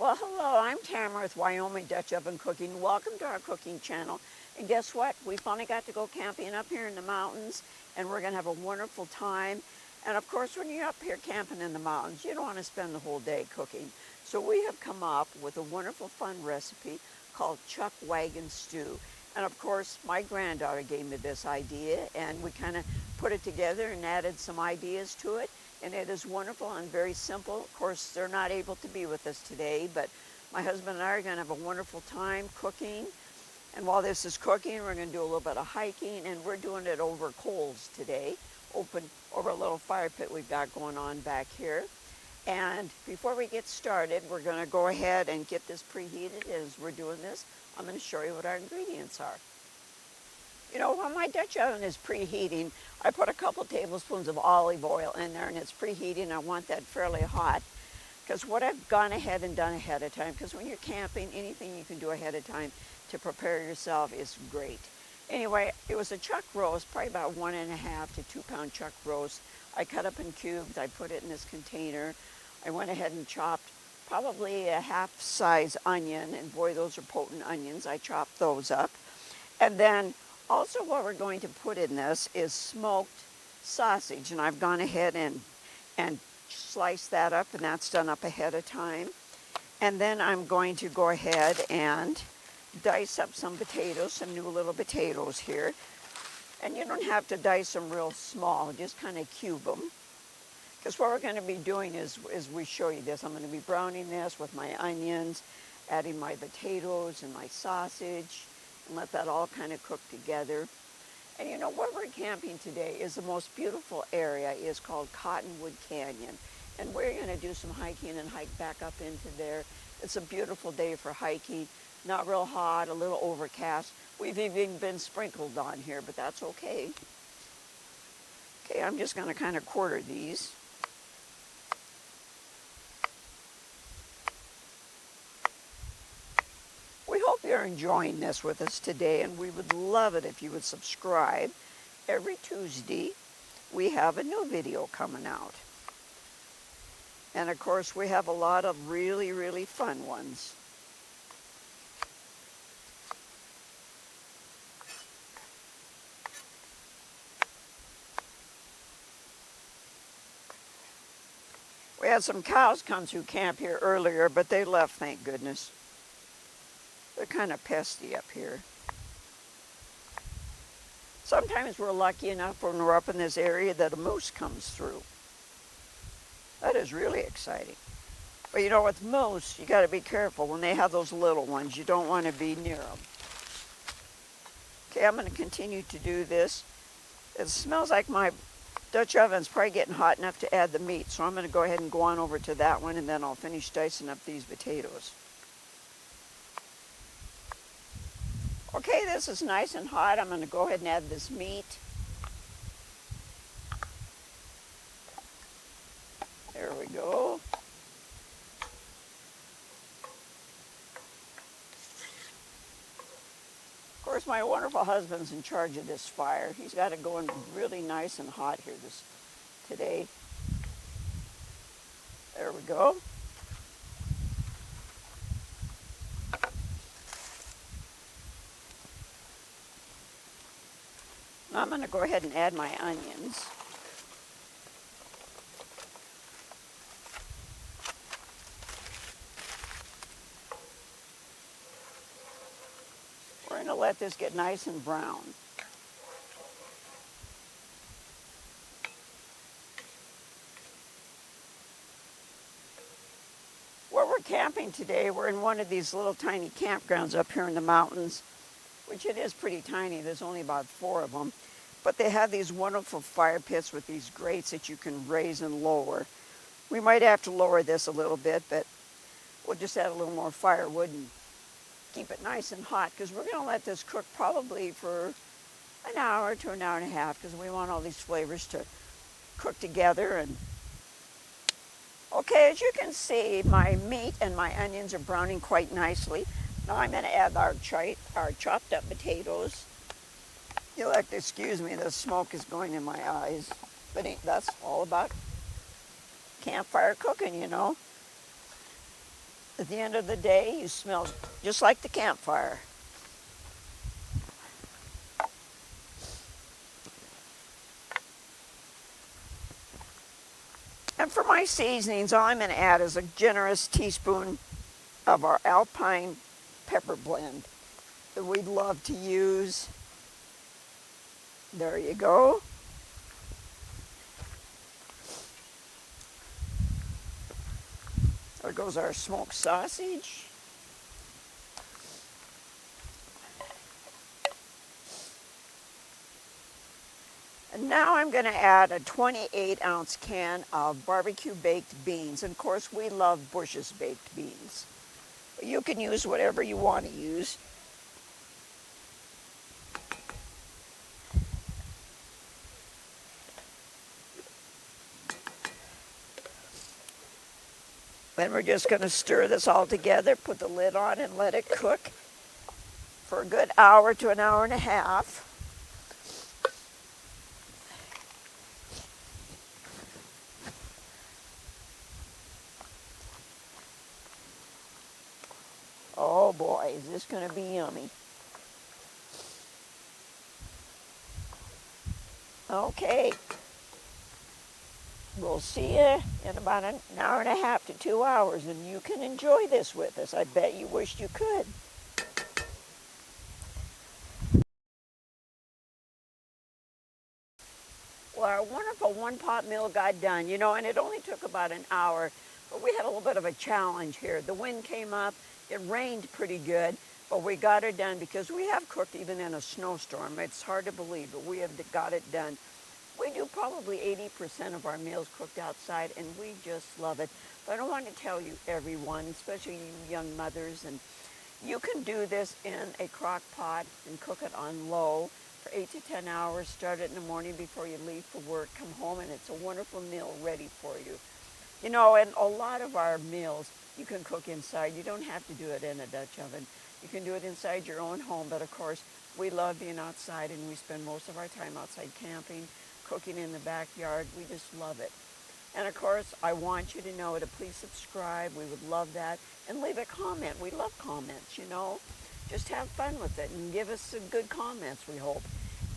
Well, hello, I'm Tamara with Wyoming Dutch Oven Cooking. Welcome to our cooking channel. And guess what? We finally got to go camping up here in the mountains, and we're going to have a wonderful time. And of course, when you're up here camping in the mountains, you don't want to spend the whole day cooking. So we have come up with a wonderful, fun recipe called Chuck Wagon Stew. And of course, my granddaughter gave me this idea, and we kind of put it together and added some ideas to it. And it is wonderful and very simple. Of course, they're not able to be with us today, but my husband and I are going to have a wonderful time cooking. And while this is cooking, we're going to do a little bit of hiking, and we're doing it over coals today, over a little fire pit we've got going on back here. And before we get started, we're going to go ahead and get this preheated. As we're doing this, I'm going to show you what our ingredients are. You know, when my Dutch oven is preheating, I put a couple tablespoons of olive oil in there, and it's preheating. I want that fairly hot, because what I've gone ahead and done ahead of time, because when you're camping, anything you can do ahead of time to prepare yourself is great. Anyway, it was a chuck roast, probably about 1.5 to 2 pound chuck roast. I cut up in cubes. I put it in this container. I went ahead and chopped probably a half size onion, and boy, those are potent onions. I chopped those up. And then also what we're going to put in this is smoked sausage, and I've gone ahead and sliced that up, and that's done up ahead of time. And then I'm going to go ahead and dice up some potatoes, some new little potatoes here. And you don't have to dice them real small, just kind of cube them. Because what we're going to be doing is we show you this, I'm going to be browning this with my onions, adding my potatoes and my sausage, and let that all kind of cook together. And you know, where we're camping today is the most beautiful area. It's called Cottonwood Canyon. And we're going to do some hiking and hike back up into there. It's a beautiful day for hiking. Not real hot, a little overcast. We've even been sprinkled on here, but that's okay. Okay, I'm just going to kind of quarter these. We hope you're enjoying this with us today, and we would love it if you would subscribe. Every Tuesday, we have a new video coming out. And of course, we have a lot of really, really fun ones. We had some cows come through camp here earlier, but they left, thank goodness. They're kind of pesky up here. Sometimes we're lucky enough when we're up in this area that a moose comes through. That is really exciting. But you know, with moose, you got to be careful. When they have those little ones, you don't want to be near them. Okay, I'm going to continue to do this. It smells like my Dutch oven's probably getting hot enough to add the meat, so I'm going to go ahead and go on over to that one, and then I'll finish dicing up these potatoes. Okay, this is nice and hot. I'm going to go ahead and add this meat. There we go. Of course, my wonderful husband's in charge of this fire. He's got it going really nice and hot here today. There we go. Now I'm going to go ahead and add my onions. We're going to let this get nice and brown. Where we're camping today, we're in one of these little tiny campgrounds up here in the mountains, which it is pretty tiny. There's only about 4 of them. But they have these wonderful fire pits with these grates that you can raise and lower. We might have to lower this a little bit, but we'll just add a little more firewood and keep it nice and hot, because we're going to let this cook probably for an hour to an hour and a half, because we want all these flavors to cook together. And okay, as you can see, my meat and my onions are browning quite nicely. Now I'm going to add our chopped up potatoes. You'll have to excuse me, the smoke is going in my eyes, but that's all about campfire cooking, you know. At the end of the day, you smell just like the campfire. And for my seasonings, all I'm going to add is a generous teaspoon of our Alpine pepper blend that we'd love to use. There you go. There goes our smoked sausage. And now I'm going to add a 28-ounce can of barbecue baked beans. And of course, we love Bush's baked beans. You can use whatever you want to use. Then we're just going to stir this all together, put the lid on, and let it cook for a good hour to an hour and a half. Oh boy, is this going to be yummy. Okay. We'll see you in about an hour and a half to 2 hours, and you can enjoy this with us. I bet you wished you could. Well, our wonderful one-pot meal got done, you know, and it only took about an hour, but we had a little bit of a challenge here. The wind came up, it rained pretty good, but we got it done because we have cooked even in a snowstorm. It's hard to believe, but we have got it done. We do probably 80% of our meals cooked outside, and we just love it. But I don't want to tell you everyone, especially you young mothers, and you can do this in a crock pot and cook it on low for 8 to 10 hours. Start it in the morning before you leave for work, come home, and it's a wonderful meal ready for you. You know, and a lot of our meals you can cook inside. You don't have to do it in a Dutch oven. You can do it inside your own home, but of course, we love being outside, and we spend most of our time outside camping, cooking in the backyard. We just love it. And of course, I want you to know to please subscribe. We would love that. And leave a comment. We love comments, you know. Just have fun with it and give us some good comments, we hope.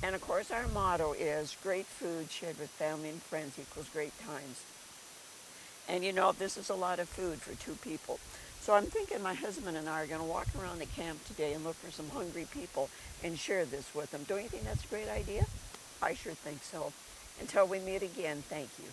And of course, our motto is great food shared with family and friends equals great times. And you know, this is a lot of food for 2 people. So I'm thinking my husband and I are going to walk around the camp today and look for some hungry people and share this with them. Don't you think that's a great idea? I sure think so. Until we meet again, thank you.